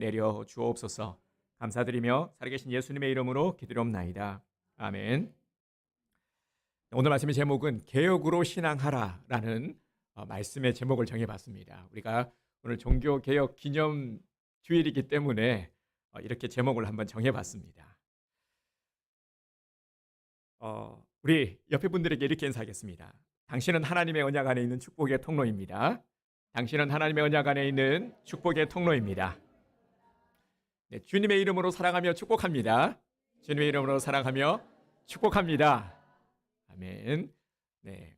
내려 주옵소서. 감사드리며 살아계신 예수님의 이름으로 기도옵나이다. 아멘. 오늘 말씀의 제목은 개혁으로 신앙하라 라는 말씀의 제목을 정해봤습니다. 우리가 오늘 종교개혁 기념 주일이기 때문에 이렇게 제목을 한번 정해봤습니다. 우리 옆에 분들에게 이렇게 인사하겠습니다. 당신은 하나님의 언약 안에 있는 축복의 통로입니다. 당신은 하나님의 언약 안에 있는 축복의 통로입니다. 네, 주님의 이름으로 사랑하며 축복합니다. 주님의 이름으로 사랑하며 축복합니다. 아멘. 네,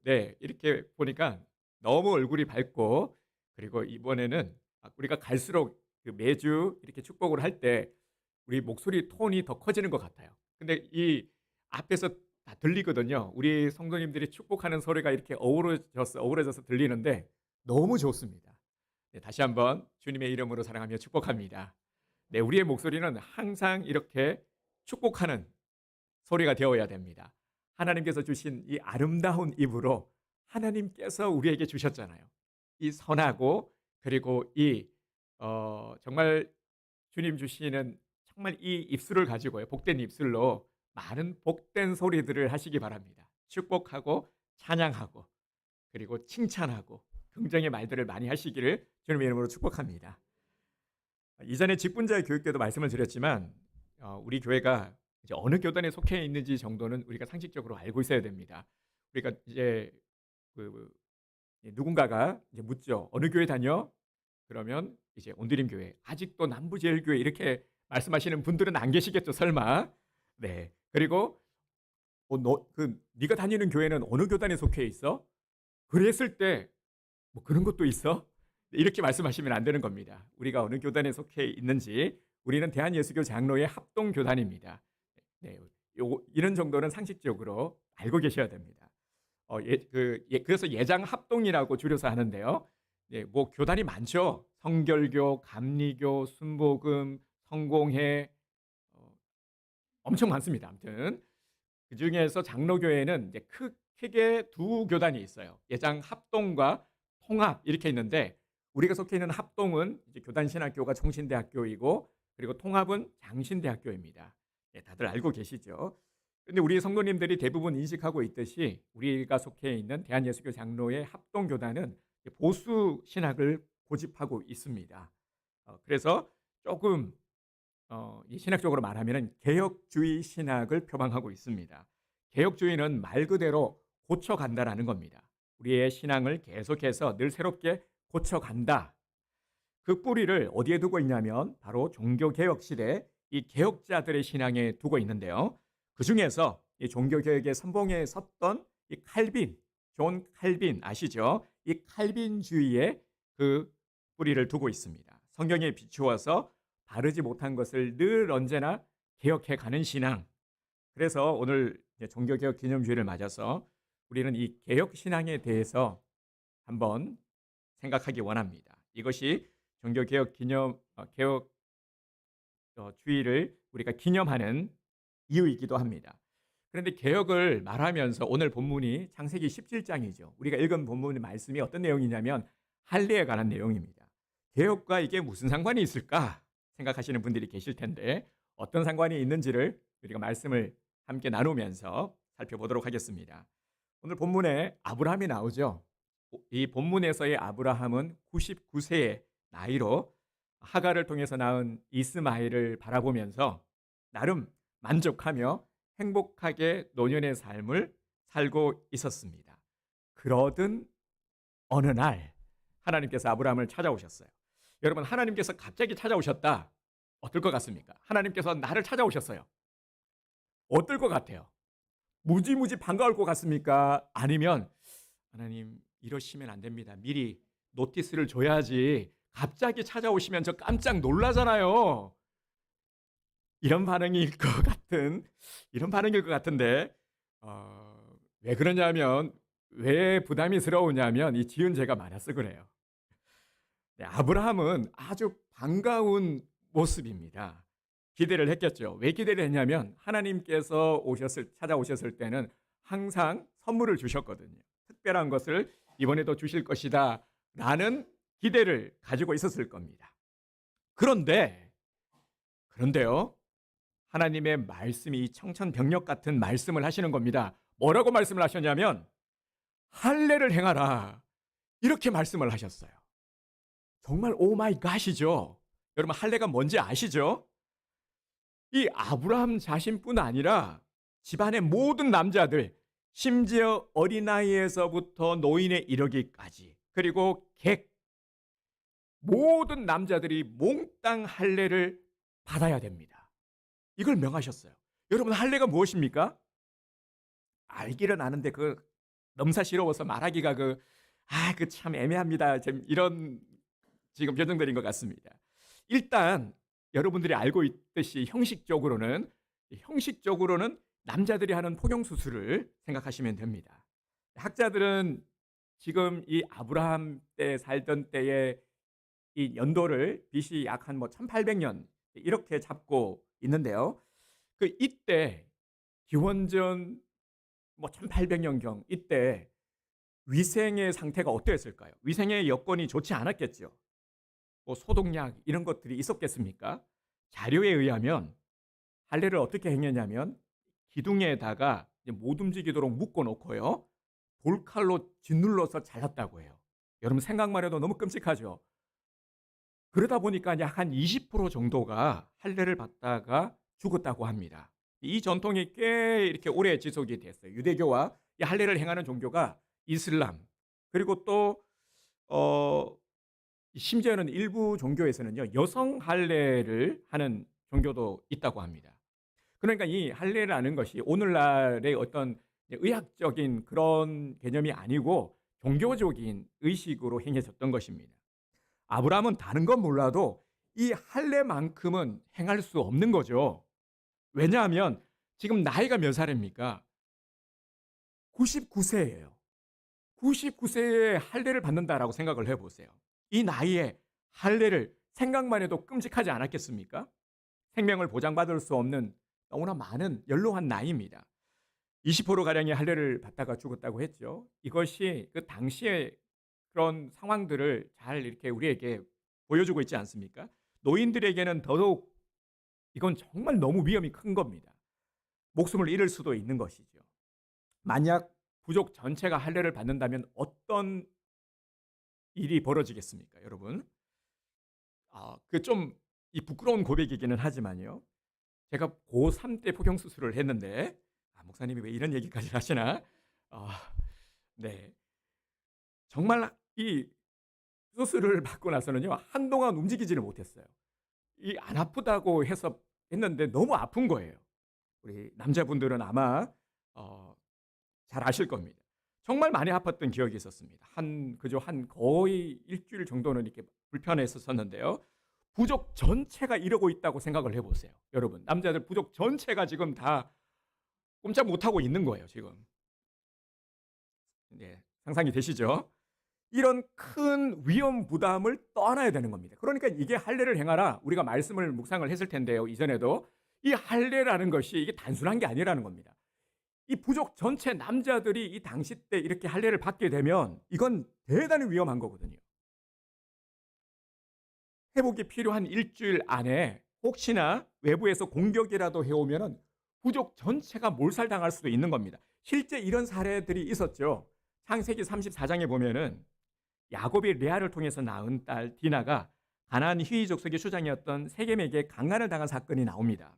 네, 이렇게 보니까 너무 얼굴이 밝고, 그리고 이번에는 우리가 갈수록 매주 이렇게 축복을 할 때 우리 목소리 톤이 더 커지는 것 같아요. 근데 이 앞에서 다 들리거든요. 우리 성도님들이 축복하는 소리가 이렇게 어우러져서 들리는데 너무 좋습니다. 네, 다시 한번 주님의 이름으로 사랑하며 축복합니다. 네, 우리의 목소리는 항상 이렇게 축복하는 소리가 되어야 됩니다. 하나님께서 주신 이 아름다운 입으로 하나님께서 우리에게 주셨잖아요. 이 선하고, 그리고 이 정말 주님 주시는 정말 이 입술을 가지고요, 복된 입술로 많은 복된 소리들을 하시기 바랍니다. 축복하고 찬양하고, 그리고 칭찬하고 긍정의 말들을 많이 하시기를 주님의 이름으로 축복합니다. 이전에 직분자의 교육 때도 말씀을 드렸지만 우리 교회가 이제 어느 교단에 속해 있는지 정도는 우리가 상식적으로 알고 있어야 됩니다. 우리가 이제 누군가가 이제 묻죠. 어느 교회 다녀? 그러면 이제 온드림 교회, 아직도 남부제일교회 이렇게 말씀하시는 분들은 안 계시겠죠, 설마. 네. 그리고 네가 다니는 교회는 어느 교단에 속해 있어? 그랬을 때 뭐 그런 것도 있어? 이렇게 말씀하시면 안 되는 겁니다. 우리가 어느 교단에 속해 있는지, 우리는 대한예수교 장로의 합동교단입니다. 네, 이런 정도는 상식적으로 알고 계셔야 됩니다. 그래서 예장합동이라고 줄여서 하는데요. 네, 뭐 교단이 많죠. 성결교, 감리교, 순복음, 성공회, 엄청 많습니다. 아무튼 그 중에서 장로교회는 이제 크게 두 교단이 있어요. 예장합동과 통합 이렇게 있는데, 우리가 속해 있는 합동은 이제 교단신학교가 총신대학교이고, 그리고 통합은 장신대학교입니다. 네, 다들 알고 계시죠? 근데 우리 성도님들이 대부분 인식하고 있듯이 우리가 속해 있는 대한예수교 장로의 합동교단은 보수 신학을 고집하고 있습니다. 그래서 조금 신학적으로 말하면 개혁주의 신학을 표방하고 있습니다. 개혁주의는 말 그대로 고쳐간다라는 겁니다. 우리의 신앙을 계속해서 늘 새롭게 고쳐간다. 그 뿌리를 어디에 두고 있냐면 바로 종교개혁 시대 이 개혁자들의 신앙에 두고 있는데요. 그 중에서 이 종교개혁의 선봉에 섰던 이 존 칼빈 아시죠? 이 칼빈주의에 그 뿌리를 두고 있습니다. 성경에 비추어서 바르지 못한 것을 늘 언제나 개혁해 가는 신앙. 그래서 오늘 종교개혁 기념주일을 맞아서 우리는 이 개혁 신앙에 대해서 한번 생각하기 원합니다. 이것이 종교개혁 개혁 주일을 우리가 기념하는 이유이기도 합니다. 그런데 개혁을 말하면서 오늘 본문이 창세기 17장이죠. 우리가 읽은 본문의 말씀이 어떤 내용이냐면 할례에 관한 내용입니다. 개혁과 이게 무슨 상관이 있을까 생각하시는 분들이 계실 텐데, 어떤 상관이 있는지를 우리가 말씀을 함께 나누면서 살펴보도록 하겠습니다. 오늘 본문에 아브라함이 나오죠. 이 본문에서의 아브라함은 99세의 나이로 하갈을 통해서 낳은 이스마엘을 바라보면서 나름 만족하며 행복하게 노년의 삶을 살고 있었습니다. 그러던 어느 날 하나님께서 아브라함을 찾아오셨어요. 여러분, 하나님께서 갑자기 찾아오셨다. 어떨 것 같습니까? 하나님께서 나를 찾아오셨어요. 어떨 것 같아요? 무지무지 반가울 것 같습니까? 아니면 하나님 이러시면 안 됩니다. 미리 노티스를 줘야지. 갑자기 찾아오시면 저 깜짝 놀라잖아요. 이런 반응일 것 같은데 왜 그러냐면, 왜 부담스러우냐면 이 지은 죄가 많아서 그래요. 네, 아브라함은 아주 반가운 모습입니다. 기대를 했겠죠. 왜 기대를 했냐면 하나님께서 찾아오셨을 때는 항상 선물을 주셨거든요. 특별한 것을 이번에도 주실 것이다 라는 기대를 가지고 있었을 겁니다. 그런데 그런데요. 하나님의 말씀이 청천벽력 같은 말씀을 하시는 겁니다. 뭐라고 말씀을 하셨냐면 할례를 행하라. 이렇게 말씀을 하셨어요. 정말 오 마이 갓이죠. 여러분 할례가 뭔지 아시죠? 이 아브라함 자신뿐 아니라 집안의 모든 남자들, 심지어 어린아이에서부터 노인에 이르기까지, 그리고 객, 모든 남자들이 몽땅 할례를 받아야 됩니다. 이걸 명하셨어요. 여러분 할례가 무엇입니까? 알기는 아는데 넘사시러워서 말하기가 그 참 애매합니다. 지금 이런 지금 변정들인 것 같습니다. 일단 여러분들이 알고 있듯이 형식적으로는 남자들이 하는 포경 수술을 생각하시면 됩니다. 학자들은 지금 이 아브라함 때 살던 때의 이 연도를 BC 약 한 1800년 이렇게 잡고 있는데요. 이때 기원전 1800년경 이때 위생의 상태가 어떠했을까요? 위생의 여건이 좋지 않았겠죠. 소독약 이런 것들이 있었겠습니까? 자료에 의하면 할례를 어떻게 행했냐면 기둥에다가 못 움직이도록 묶어 놓고요. 돌칼로 짓눌러서 잘랐다고 해요. 여러분 생각만 해도 너무 끔찍하죠. 그러다 보니까 약 한 20% 정도가 할례를 받다가 죽었다고 합니다. 이 전통이 꽤 이렇게 오래 지속이 됐어요. 유대교와 이 할례를 행하는 종교가 이슬람, 그리고 또 심지어는 일부 종교에서는요 여성 할례를 하는 종교도 있다고 합니다. 그러니까 이 할례라는 것이 오늘날의 어떤 의학적인 그런 개념이 아니고 종교적인 의식으로 행해졌던 것입니다. 아브라함은 다른 건 몰라도 이 할례만큼은 행할 수 없는 거죠. 왜냐하면 지금 나이가 몇 살입니까? 99세예요. 99세에 할례를 받는다라고 생각을 해보세요. 이 나이에 할례를 생각만 해도 끔찍하지 않았겠습니까? 생명을 보장받을 수 없는 너무나 많은 연로한 나이입니다. 20%가량의 할례를 받다가 죽었다고 했죠. 이것이 그 당시의 그런 상황들을 잘 이렇게 우리에게 보여주고 있지 않습니까? 노인들에게는 더더욱 이건 정말 너무 위험이 큰 겁니다. 목숨을 잃을 수도 있는 것이죠. 만약 부족 전체가 할례를 받는다면 어떤 일이 벌어지겠습니까, 여러분? 좀 이 부끄러운 고백이기는 하지만요. 제가 고3 때 포경 수술을 했는데 목사님이 왜 이런 얘기까지 하시나? 네. 정말 이 수술을 받고 나서는요. 한동안 움직이지를 못했어요. 이 안 아프다고 해서 했는데 너무 아픈 거예요. 우리 남자분들은 아마 잘 아실 겁니다. 정말 많이 아팠던 기억이 있었습니다. 한 거의 일주일 정도는 이렇게 불편했었는데요. 부족 전체가 이러고 있다고 생각을 해보세요. 여러분, 남자들 부족 전체가 지금 다 꼼짝 못하고 있는 거예요, 지금. 네, 상상이 되시죠? 이런 큰 위험 부담을 떠안아야 되는 겁니다. 그러니까 이게 할례를 행하라. 우리가 말씀을 묵상을 했을 텐데요. 이전에도 이 할례라는 것이 이게 단순한 게 아니라는 겁니다. 이 부족 전체 남자들이 이 당시 때 이렇게 할례를 받게 되면 이건 대단히 위험한 거거든요. 회복이 필요한 일주일 안에 혹시나 외부에서 공격이라도 해오면 부족 전체가 몰살당할 수도 있는 겁니다. 실제 이런 사례들이 있었죠. 창세기 34장에 보면은 야곱이 레아를 통해서 낳은 딸 디나가 가나안 히위 족속의 수장이었던 세겜에게 강간을 당한 사건이 나옵니다.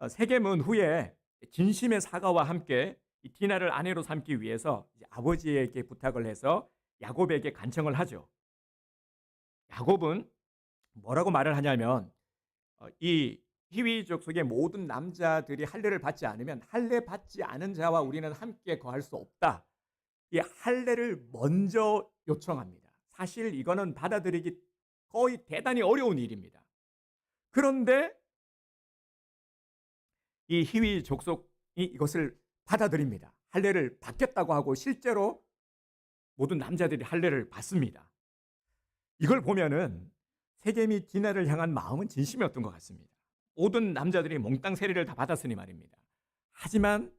세겜은 후에 진심의 사과와 함께 이 디나를 아내로 삼기 위해서 아버지에게 부탁을 해서 야곱에게 간청을 하죠. 야곱은 뭐라고 말을 하냐면 이 히위 족속의 모든 남자들이 할례를 받지 않으면 할례 받지 않은 자와 우리는 함께 거할 수 없다. 이 할례를 먼저 요청합니다. 사실 이거는 받아들이기 거의 대단히 어려운 일입니다. 그런데 이 히위 족속이 이것을 받아들입니다. 할례를 받겠다고 하고 실제로 모든 남자들이 할례를 받습니다. 이걸 보면은 세겜이 디나를 향한 마음은 진심이었던 것 같습니다. 모든 남자들이 몽땅 세례를 다 받았으니 말입니다. 하지만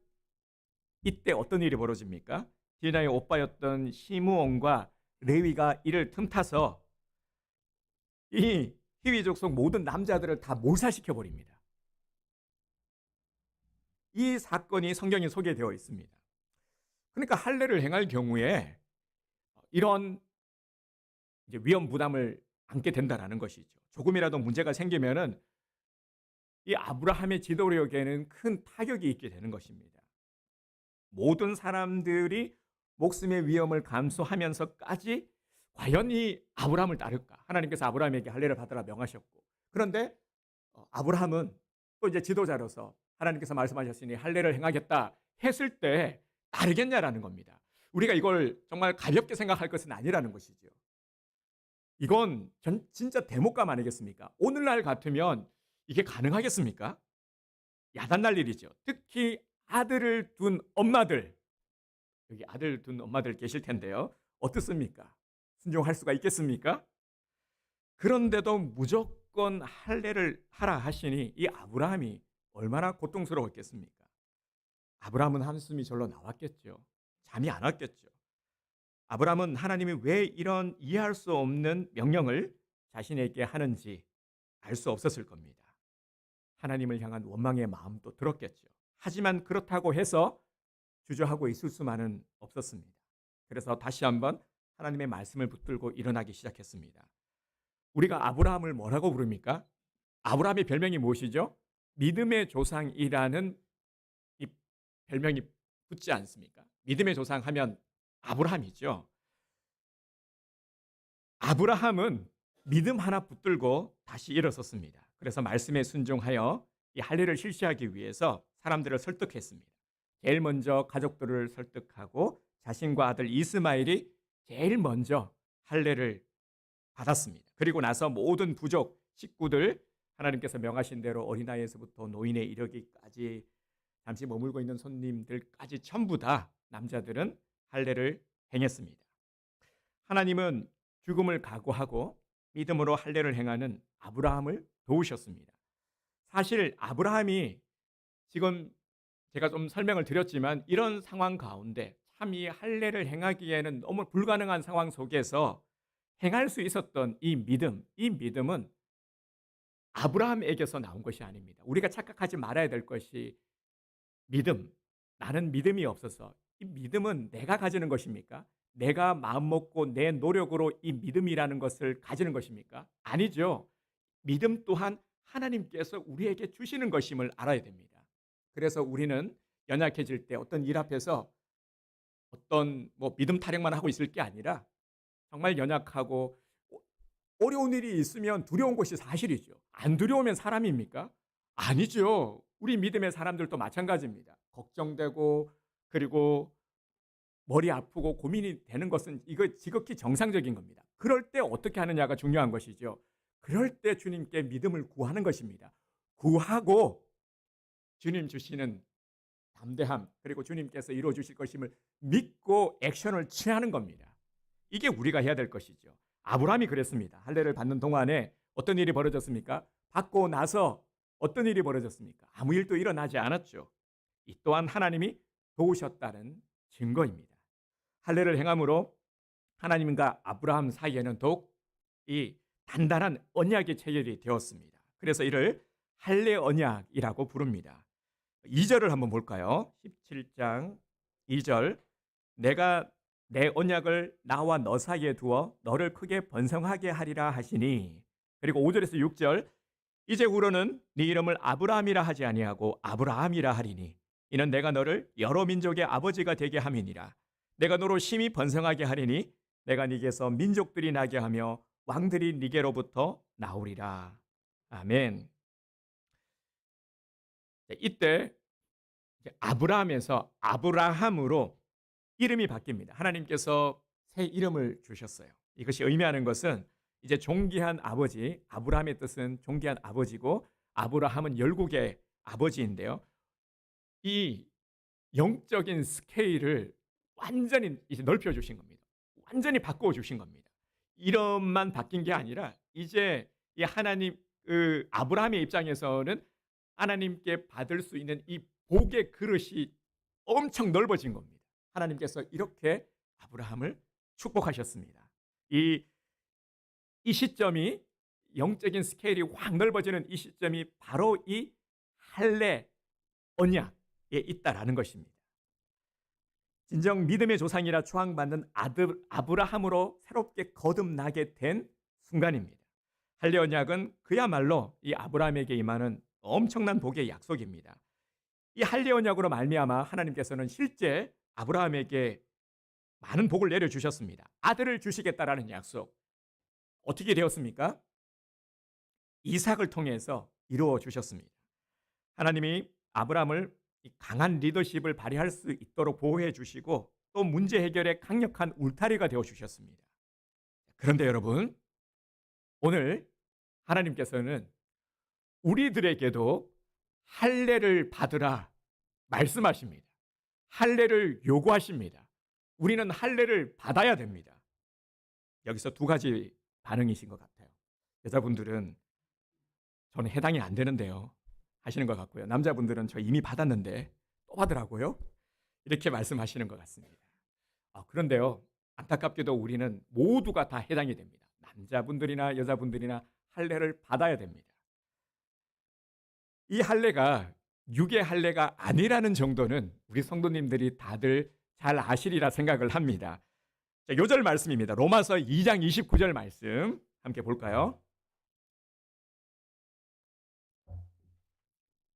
이때 어떤 일이 벌어집니까? 디나의 오빠였던 시므온과 레위가 이를 틈타서 이 히위 족속 모든 남자들을 다 몰살시켜 버립니다. 이 사건이 성경에 소개되어 있습니다. 그러니까 할례를 행할 경우에 이런 이제 위험 부담을 안게 된다라는 것이죠. 조금이라도 문제가 생기면은 이 아브라함의 지도력에는 큰 타격이 있게 되는 것입니다. 모든 사람들이 목숨의 위험을 감수하면서까지 과연 이 아브라함을 따를까? 하나님께서 아브라함에게 할례를 받으라 명하셨고, 그런데 아브라함은 또 이제 지도자로서 하나님께서 말씀하셨으니 할례를 행하겠다 했을 때 따르겠냐라는 겁니다. 우리가 이걸 정말 가볍게 생각할 것은 아니라는 것이죠. 이건 진짜 대목감 아니겠습니까? 오늘날 같으면 이게 가능하겠습니까? 야단날 일이죠. 특히 아들을 둔 엄마들, 여기 아들 둔 엄마들 계실 텐데요. 어떻습니까? 순종할 수가 있겠습니까? 그런데도 무조건 할례를 하라 하시니 이 아브라함이 얼마나 고통스러웠겠습니까? 아브라함은 한숨이 절로 나왔겠죠. 잠이 안 왔겠죠. 아브라함은 하나님이 왜 이런 이해할 수 없는 명령을 자신에게 하는지 알 수 없었을 겁니다. 하나님을 향한 원망의 마음도 들었겠죠. 하지만 그렇다고 해서 주저하고 있을 수만은 없었습니다. 그래서 다시 한번 하나님의 말씀을 붙들고 일어나기 시작했습니다. 우리가 아브라함을 뭐라고 부릅니까? 아브라함의 별명이 무엇이죠? 믿음의 조상이라는 이 별명이 붙지 않습니까? 믿음의 조상 하면 아브라함이죠. 아브라함은 믿음 하나 붙들고 다시 일어섰습니다. 그래서 말씀에 순종하여 이 할례를 실시하기 위해서 사람들을 설득했습니다. 제일 먼저 가족들을 설득하고 자신과 아들 이스마엘이 제일 먼저 할례를 받았습니다. 그리고 나서 모든 부족 식구들, 하나님께서 명하신 대로 어린아이에서부터 노인에 이르기까지 잠시 머물고 있는 손님들까지 전부 다 남자들은 할례를 행했습니다. 하나님은 죽음을 각오하고 믿음으로 할례를 행하는 아브라함을 도우셨습니다. 사실 아브라함이 지금 제가 좀 설명을 드렸지만 이런 상황 가운데 참 이 할례를 행하기에는 너무 불가능한 상황 속에서 행할 수 있었던 이 믿음은 아브라함에게서 나온 것이 아닙니다. 우리가 착각하지 말아야 될 것이 나는 믿음이 없어서, 이 믿음은 내가 가지는 것입니까? 내가 마음먹고 내 노력으로 이 믿음이라는 것을 가지는 것입니까? 아니죠. 믿음 또한 하나님께서 우리에게 주시는 것임을 알아야 됩니다. 그래서 우리는 연약해질 때 어떤 일 앞에서 어떤 믿음 타령만 하고 있을 게 아니라 정말 연약하고 어려운 일이 있으면 두려운 것이 사실이죠. 안 두려우면 사람입니까? 아니죠. 우리 믿음의 사람들도 마찬가지입니다. 걱정되고 그리고 머리 아프고 고민이 되는 것은 이거 지극히 정상적인 겁니다. 그럴 때 어떻게 하느냐가 중요한 것이죠. 그럴 때 주님께 믿음을 구하는 것입니다. 구하고 주님 주시는 담대함, 그리고 주님께서 이루어 주실 것임을 믿고 액션을 취하는 겁니다. 이게 우리가 해야 될 것이죠. 아브라함이 그랬습니다. 할례를 받는 동안에 어떤 일이 벌어졌습니까? 받고 나서 어떤 일이 벌어졌습니까? 아무 일도 일어나지 않았죠. 이 또한 하나님이 도우셨다는 증거입니다. 할례를 행함으로 하나님과 아브라함 사이에는 더욱 이 단단한 언약의 체결이 되었습니다. 그래서 이를 할례 언약이라고 부릅니다. 2절을 한번 볼까요? 17장 2절. 내가 내 언약을 나와 너 사이에 두어 너를 크게 번성하게 하리라 하시니. 그리고 5절에서 6절. 이제후로는 네 이름을 아브라함이라 하지 아니하고 아브라함이라 하리니 이는 내가 너를 여러 민족의 아버지가 되게 함이니라. 내가 너로 심히 번성하게 하리니 내가 네게서 민족들이 나게 하며 왕들이 네게로부터 나오리라. 아멘. 이때 아브라함에서 아브라함으로 이름이 바뀝니다. 하나님께서 새 이름을 주셨어요. 이것이 의미하는 것은 이제 존귀한 아버지, 아브라함의 뜻은 존귀한 아버지고 아브라함은 열국의 아버지인데요. 이 영적인 스케일을 완전히 이제 넓혀 주신 겁니다. 완전히 바꿔 주신 겁니다. 이름만 바뀐 게 아니라 이제 이 하나님 아브라함의 입장에서는 하나님께 받을 수 있는 이 복의 그릇이 엄청 넓어진 겁니다. 하나님께서 이렇게 아브라함을 축복하셨습니다. 이 시점이 영적인 스케일이 확 넓어지는 이 시점이 바로 이 할례 언약에 있다라는 것입니다. 진정 믿음의 조상이라 추앙받는 아들 아브라함으로 새롭게 거듭나게 된 순간입니다. 할례 언약은 그야말로 이 아브라함에게 임하는 엄청난 복의 약속입니다. 이 할례 언약으로 말미암아 하나님께서는 실제 아브라함에게 많은 복을 내려 주셨습니다. 아들을 주시겠다라는 약속. 어떻게 되었습니까? 이삭을 통해서 이루어 주셨습니다. 하나님이 아브라함을 강한 리더십을 발휘할 수 있도록 보호해 주시고 또 문제 해결에 강력한 울타리가 되어 주셨습니다. 그런데 여러분, 오늘 하나님께서는 우리들에게도 할례를 받으라 말씀하십니다. 할례를 요구하십니다. 우리는 할례를 받아야 됩니다. 여기서 두 가지 반응이신 것 같아요. 여자분들은 저는 해당이 안 되는데요 하시는 것 같고요. 남자분들은 저 이미 받았는데 또 받으라고요? 이렇게 말씀하시는 것 같습니다. 그런데요, 안타깝게도 우리는 모두가 다 해당이 됩니다. 남자분들이나 여자분들이나 할례를 받아야 됩니다. 이 할례가 육의 할례가 아니라는 정도는 우리 성도님들이 다들 잘 아시리라 생각을 합니다. 자, 요절 말씀입니다. 로마서 2장 29절 말씀 함께 볼까요?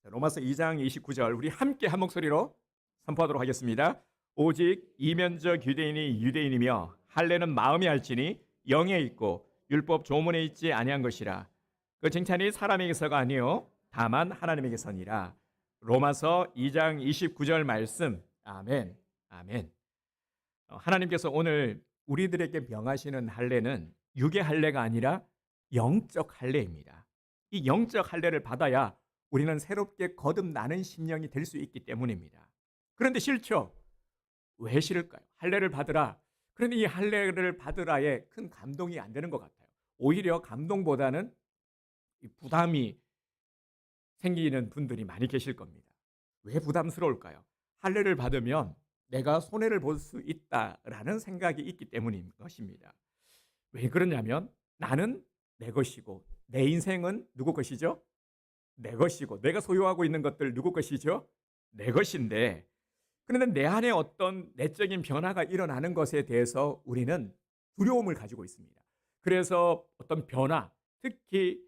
로마서 2장 29절 우리 함께 한 목소리로 선포하도록 하겠습니다. 오직 이면적 유대인이 유대인이며 할례는 마음에 할지니 영에 있고 율법 조문에 있지 아니한 것이라. 그 칭찬이 사람에게서가 아니요 다만 하나님에게서니라. 로마서 2장 29절 말씀. 아멘. 아멘. 하나님께서 오늘 우리들에게 명하시는 할례는 육의 할례가 아니라 영적 할례입니다. 이 영적 할례를 받아야 우리는 새롭게 거듭나는 심령이 될 수 있기 때문입니다. 그런데 싫죠? 왜 싫을까요? 할례를 받으라. 그런데 이 할례를 받으라에 큰 감동이 안 되는 것 같아요. 오히려 감동보다는 부담이 생기는 분들이 많이 계실 겁니다. 왜 부담스러울까요? 할례를 받으면 내가 손해를 볼 수 있다라는 생각이 있기 때문인 것입니다. 왜 그러냐면 나는 내 것이고 내 인생은 누구 것이죠? 내 것이고 내가 소유하고 있는 것들 누구 것이죠? 내 것인데, 그런데 내 안에 어떤 내적인 변화가 일어나는 것에 대해서 우리는 두려움을 가지고 있습니다. 그래서 어떤 변화, 특히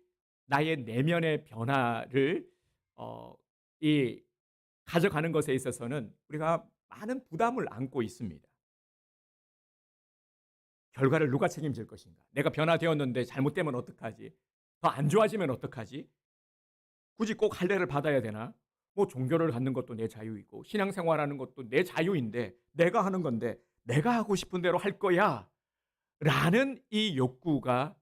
나의 내면의 변화를 가져가는 것에 있어서는 우리가 많은 부담을 안고 있습니다. 결과를 누가 책임질 것인가? 내가 변화되었는데 잘못되면 어떡하지? 더 안 좋아지면 어떡하지? 굳이 꼭 할례를 받아야 되나? 뭐 종교를 갖는 것도 내 자유이고 신앙생활하는 것도 내 자유인데 내가 하는 건데 내가 하고 싶은 대로 할 거야 라는 이 욕구가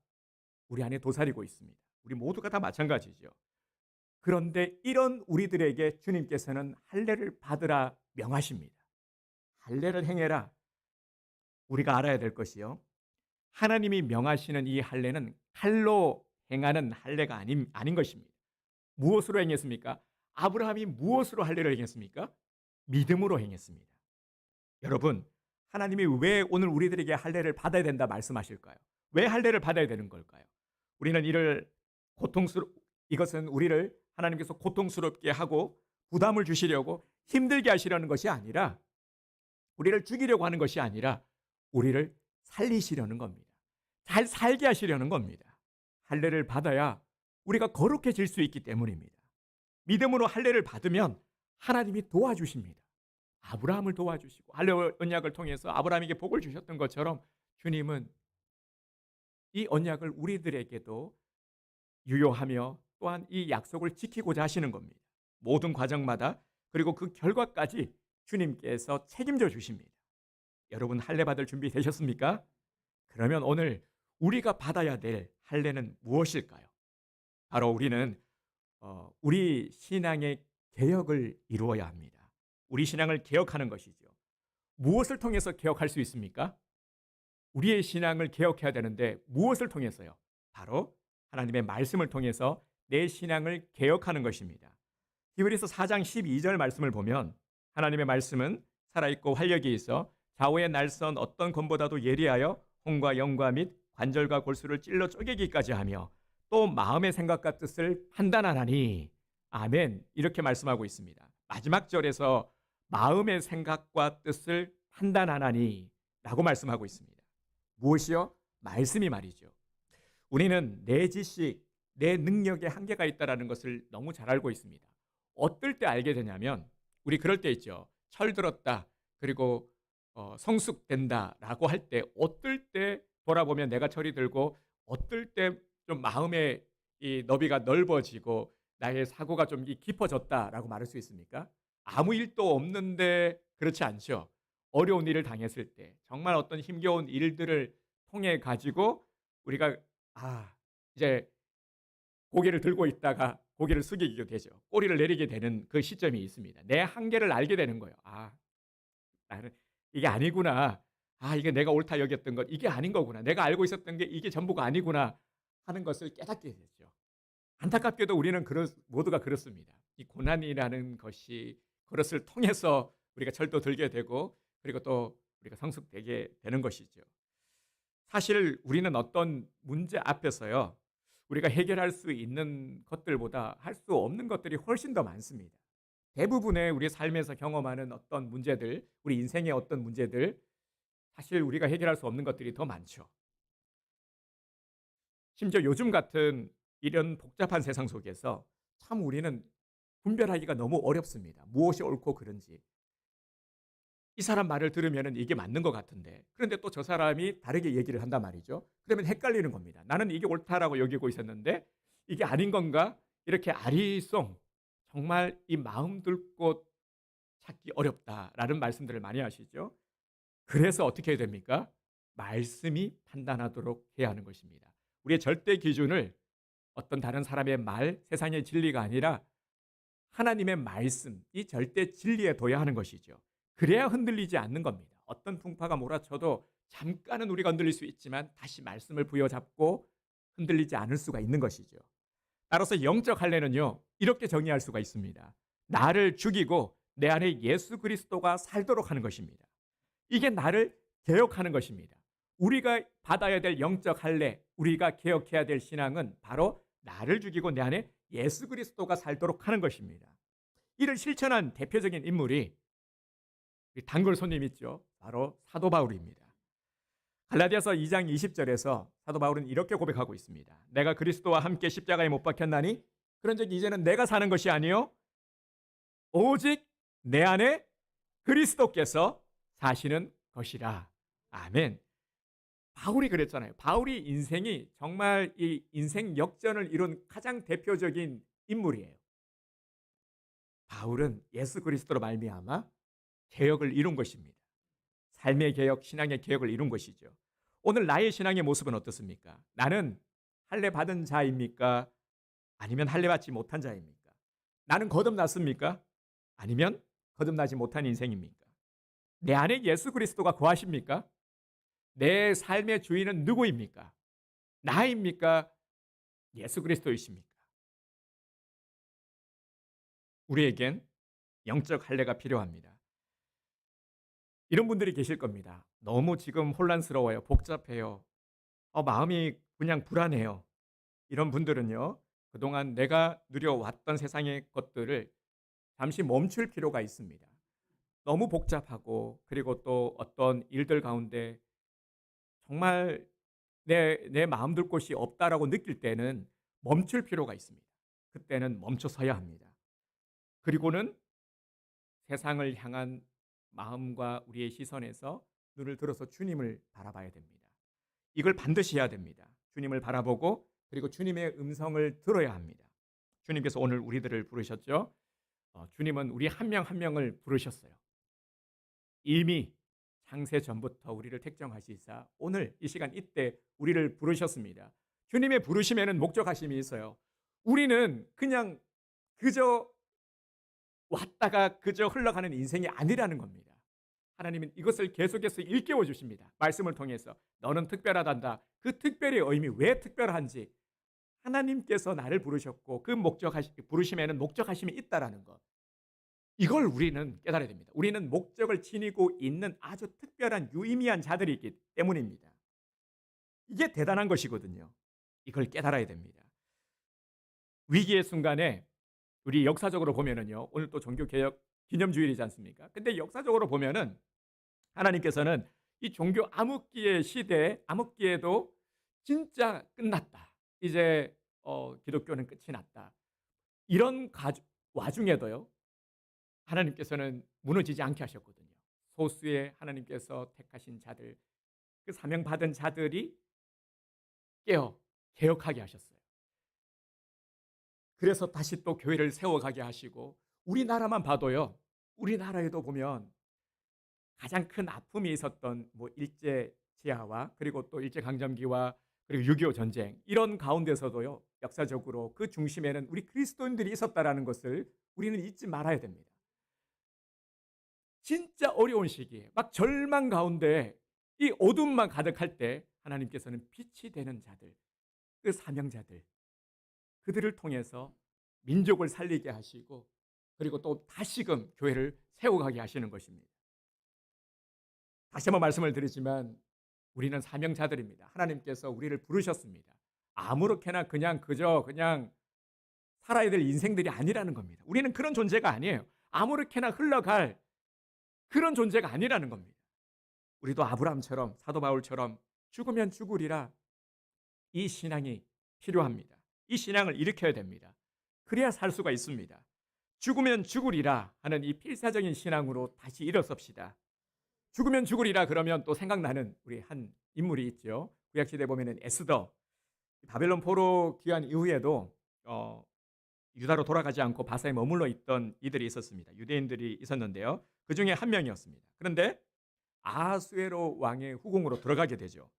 우리 안에 도사리고 있습니다. 우리 모두가 다 마찬가지죠. 그런데 이런 우리들에게 주님께서는 할례를 받으라 명하십니다. 할례를 행해라. 우리가 알아야 될 것이요, 하나님이 명하시는 이 할례는 칼로 행하는 할례가 아닌 것입니다. 무엇으로 행했습니까? 아브라함이 무엇으로 할례를 행했습니까? 믿음으로 행했습니다. 여러분, 하나님이 왜 오늘 우리들에게 할례를 받아야 된다 말씀하실까요? 왜 할례를 받아야 되는 걸까요? 우리는 이것은 우리를 하나님께서 고통스럽게 하고 부담을 주시려고 힘들게 하시려는 것이 아니라, 우리를 죽이려고 하는 것이 아니라 우리를 살리시려는 겁니다. 잘 살게 하시려는 겁니다. 할례를 받아야 우리가 거룩해질 수 있기 때문입니다. 믿음으로 할례를 받으면 하나님이 도와주십니다. 아브라함을 도와주시고 할례 언약을 통해서 아브라함에게 복을 주셨던 것처럼 주님은 이 언약을 우리들에게도 유효하며 또한 이 약속을 지키고자 하시는 겁니다. 모든 과정마다, 그리고 그 결과까지 주님께서 책임져 주십니다. 여러분, 할례 받을 준비 되셨습니까? 그러면 오늘 우리가 받아야 될 할례는 무엇일까요? 바로 우리는 우리 신앙의 개혁을 이루어야 합니다. 우리 신앙을 개혁하는 것이죠. 무엇을 통해서 개혁할 수 있습니까? 우리의 신앙을 개혁해야 되는데 무엇을 통해서요? 바로 하나님의 말씀을 통해서 내 신앙을 개혁하는 것입니다. 히브리서 4장 12절 말씀을 보면 하나님의 말씀은 살아있고 활력이 있어 좌우의 날선 어떤 검보다도 예리하여 혼과 영과 및 관절과 골수를 찔러 쪼개기까지 하며 또 마음의 생각과 뜻을 판단하나니. 아멘. 이렇게 말씀하고 있습니다. 마지막 절에서 마음의 생각과 뜻을 판단하나니 라고 말씀하고 있습니다. 무엇이요? 말씀이 말이죠. 우리는 내 지식, 내 능력에 한계가 있다는 것을 너무 잘 알고 있습니다. 어떨 때 알게 되냐면 우리 그럴 때 있죠. 철들었다. 그리고 성숙된다라고 할 때 어떨 때 돌아보면 내가 철이 들고 어떨 때 좀 마음의 이 너비가 넓어지고 나의 사고가 좀 깊어졌다라고 말할 수 있습니까? 아무 일도 없는데 그렇지 않죠. 어려운 일을 당했을 때 정말 어떤 힘겨운 일들을 통해 가지고 우리가 이제 고개를 들고 있다가 고개를 숙이게 되죠. 꼬리를 내리게 되는 그 시점이 있습니다. 내 한계를 알게 되는 거예요. 나는 이게 아니구나. 이게 내가 옳다 여겼던 것 이게 아닌 거구나. 내가 알고 있었던 게 이게 전부가 아니구나 하는 것을 깨닫게 되죠. 안타깝게도 우리는 모두가 그렇습니다. 이 고난이라는 것이 그것을 통해서 우리가 철도 들게 되고 그리고 또 우리가 성숙되게 되는 것이죠. 사실 우리는 어떤 문제 앞에서요. 우리가 해결할 수 있는 것들보다 할 수 없는 것들이 훨씬 더 많습니다. 대부분의 우리 삶에서 경험하는 어떤 문제들, 우리 인생의 어떤 문제들, 사실 우리가 해결할 수 없는 것들이 더 많죠. 심지어 요즘 같은 이런 복잡한 세상 속에서 참 우리는 분별하기가 너무 어렵습니다. 무엇이 옳고 그른지. 이 사람 말을 들으면 이게 맞는 것 같은데 그런데 또 저 사람이 다르게 얘기를 한단 말이죠. 그러면 헷갈리는 겁니다. 나는 이게 옳다라고 여기고 있었는데 이게 아닌 건가? 이렇게 아리송 정말 이 마음 둘 곳 찾기 어렵다라는 말씀들을 많이 하시죠. 그래서 어떻게 해야 됩니까? 말씀이 판단하도록 해야 하는 것입니다. 우리의 절대 기준을 어떤 다른 사람의 말, 세상의 진리가 아니라 하나님의 말씀, 이 절대 진리에 둬야 하는 것이죠. 그래야 흔들리지 않는 겁니다. 어떤 풍파가 몰아쳐도 잠깐은 우리가 흔들릴 수 있지만 다시 말씀을 부여잡고 흔들리지 않을 수가 있는 것이죠. 따라서 영적 할례는요. 이렇게 정의할 수가 있습니다. 나를 죽이고 내 안에 예수 그리스도가 살도록 하는 것입니다. 이게 나를 개혁하는 것입니다. 우리가 받아야 될 영적 할례, 우리가 개혁해야 될 신앙은 바로 나를 죽이고 내 안에 예수 그리스도가 살도록 하는 것입니다. 이를 실천한 대표적인 인물이 단골 손님 있죠. 바로 사도 바울입니다. 갈라디아서 2장 20절에서 사도 바울은 이렇게 고백하고 있습니다. 내가 그리스도와 함께 십자가에 못 박혔나니 그런즉 이제는 내가 사는 것이 아니요 오직 내 안에 그리스도께서 사시는 것이라. 아멘. 바울이 그랬잖아요. 바울이 인생이 정말 이 인생 역전을 이룬 가장 대표적인 인물이에요. 바울은 예수 그리스도로 말미암아 개혁을 이룬 것입니다. 삶의 개혁, 신앙의 개혁을 이룬 것이죠. 오늘 나의 신앙의 모습은 어떻습니까? 나는 할례 받은 자입니까? 아니면 할례 받지 못한 자입니까? 나는 거듭났습니까? 아니면 거듭나지 못한 인생입니까? 내 안에 예수 그리스도가 거하십니까? 내 삶의 주인은 누구입니까? 나입니까? 예수 그리스도이십니까? 우리에겐 영적 할례가 필요합니다. 이런 분들이 계실 겁니다. 너무 지금 혼란스러워요. 복잡해요. 마음이 그냥 불안해요. 이런 분들은요. 그동안 내가 누려왔던 세상의 것들을 잠시 멈출 필요가 있습니다. 너무 복잡하고 그리고 또 어떤 일들 가운데 정말 내 마음 둘 곳이 없다라고 느낄 때는 멈출 필요가 있습니다. 그때는 멈춰서야 합니다. 그리고는 세상을 향한 마음과 우리의 시선에서 눈을 들어서 주님을 바라봐야 됩니다. 이걸 반드시 해야 됩니다. 주님을 바라보고 그리고 주님의 음성을 들어야 합니다. 주님께서 오늘 우리들을 부르셨죠. 주님은 우리 한 명 한 명을 부르셨어요. 이미 창세 전부터 우리를 택정하시사 오늘 이 시간 이때 우리를 부르셨습니다. 주님의 부르심에는 목적하심이 있어요. 우리는 그냥 그저 왔다가 그저 흘러가는 인생이 아니라는 겁니다. 하나님은 이것을 계속해서 일깨워 주십니다. 말씀을 통해서 너는 특별하단다. 그 특별의 의미, 왜 특별한지 하나님께서 나를 부르셨고 그 부르심에는 목적하심이 있다라는 것. 이걸 우리는 깨달아야 됩니다. 우리는 목적을 지니고 있는 아주 특별한 유의미한 자들이기 때문입니다. 이게 대단한 것이거든요. 이걸 깨달아야 됩니다. 위기의 순간에 우리 역사적으로 보면은요. 오늘 또 종교개혁 기념주일이지 않습니까? 근데 역사적으로 보면은 하나님께서는 이 종교 암흑기의 시대에 암흑기에도 진짜 끝났다. 이제 기독교는 끝이 났다. 이런 와중에도요. 하나님께서는 무너지지 않게 하셨거든요. 소수의 하나님께서 택하신 자들, 그 사명 받은 자들이 깨어 개혁하게 하셨어요. 그래서 다시 또 교회를 세워가게 하시고 우리나라만 봐도요. 우리나라에도 보면 가장 큰 아픔이 있었던 뭐 일제 치하와 그리고 또 일제 강점기와 그리고 6.25 전쟁 이런 가운데서도요. 역사적으로 그 중심에는 우리 그리스도인들이 있었다라는 것을 우리는 잊지 말아야 됩니다. 진짜 어려운 시기에 막 절망 가운데 이 어둠만 가득할 때 하나님께서는 빛이 되는 자들, 그 사명자들 그들을 통해서 민족을 살리게 하시고 그리고 또 다시금 교회를 세워가게 하시는 것입니다. 다시 한번 말씀을 드리지만 우리는 사명자들입니다. 하나님께서 우리를 부르셨습니다. 아무렇게나 그냥 살아야 될 인생들이 아니라는 겁니다. 우리는 그런 존재가 아니에요. 아무렇게나 흘러갈 그런 존재가 아니라는 겁니다. 우리도 아브라함처럼 사도 바울처럼 죽으면 죽으리라 이 신앙이 필요합니다. 이 신앙을 일으켜야 됩니다. 그래야 살 수가 있습니다. 죽으면 죽으리라 하는 이 필사적인 신앙으로 다시 일어섭시다. 죽으면 죽으리라 그러면 또 생각나는 우리 한 인물이 있죠. 구약시대에 보면은 에스더. 바벨론 포로 귀환 이후에도 유다로 돌아가지 않고 바사에 머물러 있던 이들이 있었습니다. 유대인들이 있었는데요. 그 중에 한 명이었습니다. 그런데 아하수에로 왕의 후궁으로 들어가게 되죠.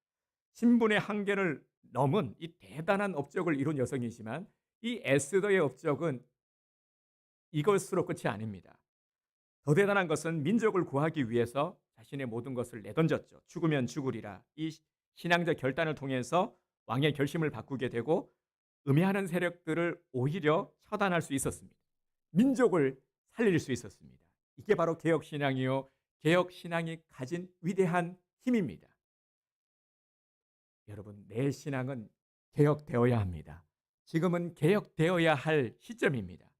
신분의 한계를 넘은 이 대단한 업적을 이룬 여성이지만 이 에스더의 업적은 이것으로 끝이 아닙니다. 더 대단한 것은 민족을 구하기 위해서 자신의 모든 것을 내던졌죠. 죽으면 죽으리라. 이 신앙적 결단을 통해서 왕의 결심을 바꾸게 되고 음해하는 세력들을 오히려 처단할 수 있었습니다. 민족을 살릴 수 있었습니다. 이게 바로 개혁신앙이요. 개혁신앙이 가진 위대한 힘입니다. 여러분, 내 신앙은 개혁되어야 합니다. 지금은 개혁되어야 할 시점입니다.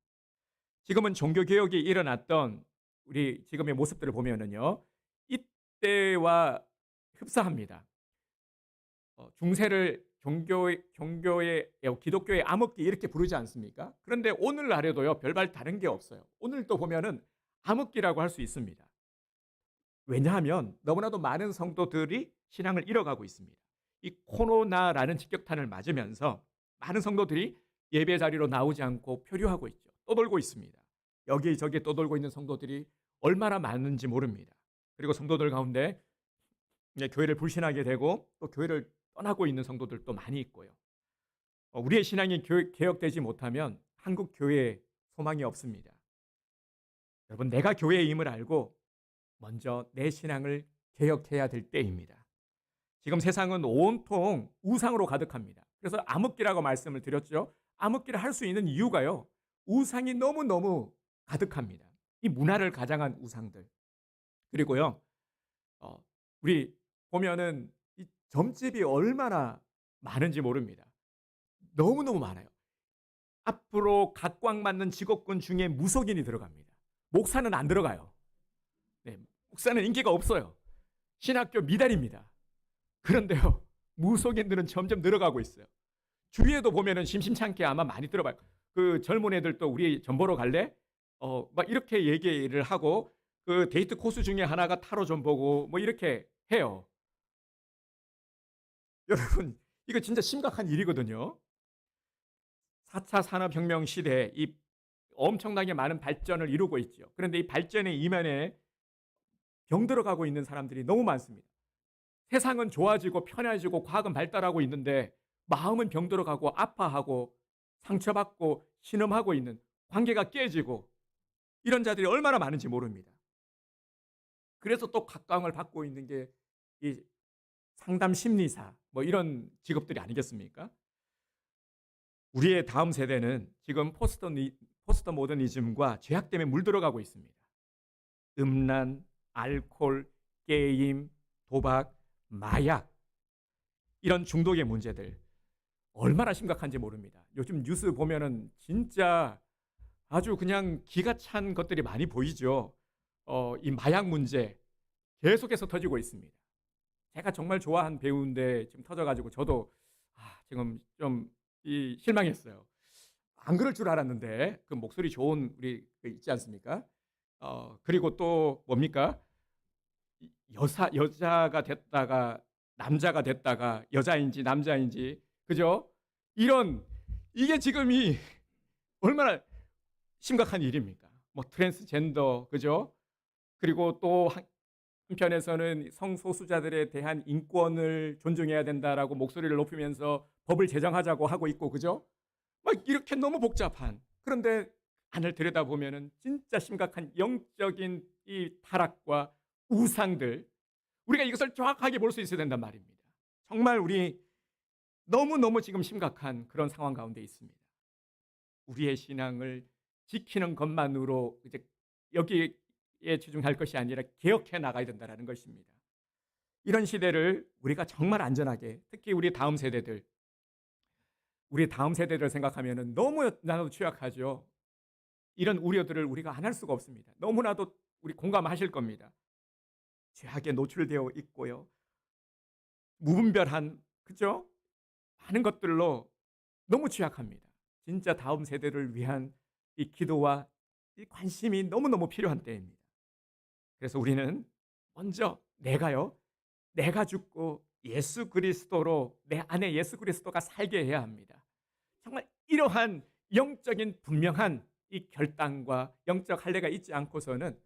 지금은 종교개혁이 일어났던 우리 지금의 모습들을 보면은요. 이때와 흡사합니다. 중세를 종교의 기독교의 암흑기 이렇게 부르지 않습니까? 그런데 오늘날에도요. 별반 다른 게 없어요. 오늘 또 보면은 암흑기라고 할 수 있습니다. 왜냐하면 너무나도 많은 성도들이 신앙을 잃어가고 있습니다. 이 코로나라는 직격탄을 맞으면서 많은 성도들이 예배 자리로 나오지 않고 표류하고 있죠. 떠돌고 있습니다. 여기저기 떠돌고 있는 성도들이 얼마나 많은지 모릅니다. 그리고 성도들 가운데 교회를 불신하게 되고 또 교회를 떠나고 있는 성도들도 많이 있고요. 우리의 신앙이 개혁되지 못하면 한국 교회에 소망이 없습니다. 여러분, 내가 교회의 힘을 알고 먼저 내 신앙을 개혁해야 될 때입니다. 지금 세상은 온통 우상으로 가득합니다. 그래서 암흑기라고 말씀을 드렸죠. 암흑기를 할 수 있는 이유가요. 우상이 너무너무 가득합니다. 이 문화를 가장한 우상들. 그리고요. 우리 보면은 이 점집이 얼마나 많은지 모릅니다. 너무너무 많아요. 앞으로 각광받는 직업군 중에 무속인이 들어갑니다. 목사는 안 들어가요. 네, 목사는 인기가 없어요. 신학교 미달입니다. 그런데요. 무속인들은 점점 늘어가고 있어요. 주위에도 보면은 심심찮게 아마 많이 들어봐요. 그 젊은 애들도 우리 점 보러 갈래? 막 이렇게 얘기를 하고 그 데이트 코스 중에 하나가 타로 좀 보고 뭐 이렇게 해요. 여러분, 이거 진짜 심각한 일이거든요. 4차 산업혁명 시대에 이 엄청나게 많은 발전을 이루고 있죠. 그런데 이 발전의 이면에 병들어가고 있는 사람들이 너무 많습니다. 세상은 좋아지고 편해지고 과학은 발달하고 있는데 마음은 병들어가고 아파하고 상처받고 신음하고 있는 관계가 깨지고 이런 자들이 얼마나 많은지 모릅니다. 그래서 또 각광을 받고 있는 게 이 상담 심리사 뭐 이런 직업들이 아니겠습니까? 우리의 다음 세대는 지금 포스트 모더니즘과 죄악 때문에 물들어가고 있습니다. 음란, 알코올, 게임, 도박, 마약 이런 중독의 문제들 얼마나 심각한지 모릅니다. 요즘 뉴스 보면은 진짜 아주 그냥 기가 찬 것들이 많이 보이죠. 이 마약 문제 계속해서 터지고 있습니다. 제가 정말 좋아한 배우인데 지금 터져 가지고 저도 지금 좀 실망했어요. 안 그럴 줄 알았는데 그 목소리 좋은 우리 그 있지 않습니까? 그리고 또 뭡니까? 여자가 됐다가 남자가 됐다가 여자인지 남자인지 그죠? 이런 이게 지금 얼마나 심각한 일입니까? 뭐 트랜스젠더 그죠? 그리고 또 한편에서는 성소수자들에 대한 인권을 존중해야 된다라고 목소리를 높이면서 법을 제정하자고 하고 있고 그죠? 막 이렇게 너무 복잡한 그런데 안을 들여다보면은 진짜 심각한 영적인 이 타락과 우상들 우리가 이것을 정확하게 볼 수 있어야 된단 말입니다. 정말 우리 너무너무 지금 심각한 그런 상황 가운데 있습니다. 우리의 신앙을 지키는 것만으로 이제 여기에 치중할 것이 아니라 개혁해 나가야 된다는 것입니다. 이런 시대를 우리가 정말 안전하게 특히 우리 다음 세대들 생각하면 너무나도 취약하죠. 이런 우려들을 우리가 안 할 수가 없습니다. 너무나도 우리 공감하실 겁니다. 죄악에 노출되어 있고요. 무분별한 그죠? 많은 것들로 너무 취약합니다. 진짜 다음 세대를 위한 이 기도와 이 관심이 너무너무 필요한 때입니다. 그래서 우리는 먼저 내가 죽고 예수 그리스도로 내 안에 예수 그리스도가 살게 해야 합니다. 정말 이러한 영적인 분명한 이 결단과 영적 할례가 있지 않고서는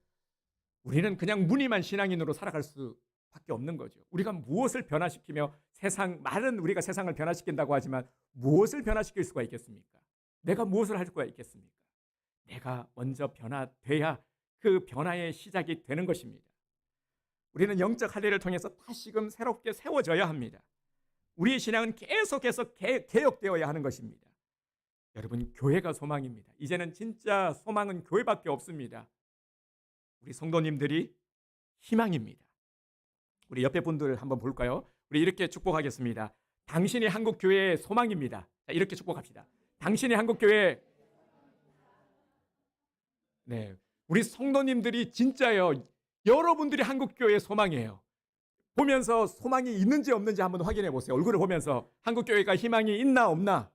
우리는 그냥 무늬만 신앙인으로 살아갈 수밖에 없는 거죠. 우리가 무엇을 변화시키며 말은 우리가 세상을 변화시킨다고 하지만 무엇을 변화시킬 수가 있겠습니까? 내가 무엇을 할 수가 있겠습니까? 내가 먼저 변화돼야 그 변화의 시작이 되는 것입니다. 우리는 영적 할례를 통해서 다시금 새롭게 세워져야 합니다. 우리의 신앙은 계속해서 개혁되어야 하는 것입니다. 여러분, 교회가 소망입니다. 이제는 진짜 소망은 교회밖에 없습니다. 우리 성도님들이 희망입니다. 우리 옆에 분들 한번 볼까요? 우리 이렇게 축복하겠습니다. 당신이 한국 교회의 소망입니다. 자, 이렇게 축복합시다. 당신이 한국 교회 네, 우리 성도님들이 진짜요. 여러분들이 한국 교회의 소망이에요. 보면서 소망이 있는지 없는지 한번 확인해 보세요. 얼굴을 보면서 한국 교회가 희망이 있나 없나?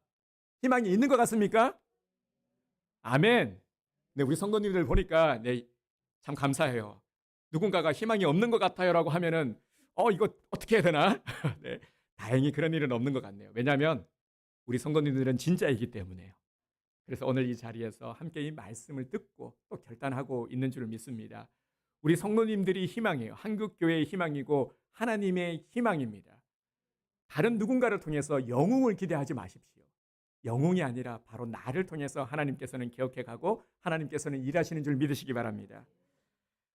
희망이 있는 것 같습니까? 아멘. 네, 우리 성도님들 보니까 참 감사해요. 누군가가 희망이 없는 것 같아요라고 하면은 이거 어떻게 해야 되나? 네, 다행히 그런 일은 없는 것 같네요. 왜냐하면 우리 성도님들은 진짜이기 때문에요. 그래서 오늘 이 자리에서 함께 이 말씀을 듣고 또 결단하고 있는 줄 믿습니다. 우리 성도님들이 희망이에요. 한국 교회의 희망이고 하나님의 희망입니다. 다른 누군가를 통해서 영웅을 기대하지 마십시오. 영웅이 아니라 바로 나를 통해서 하나님께서는 개혁해 가고 하나님께서는 일하시는 줄 믿으시기 바랍니다.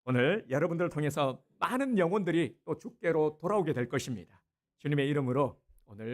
오늘 여러분들을 통해서 많은 영혼들이 또 주께로 돌아오게 될 것입니다. 주님의 이름으로 오늘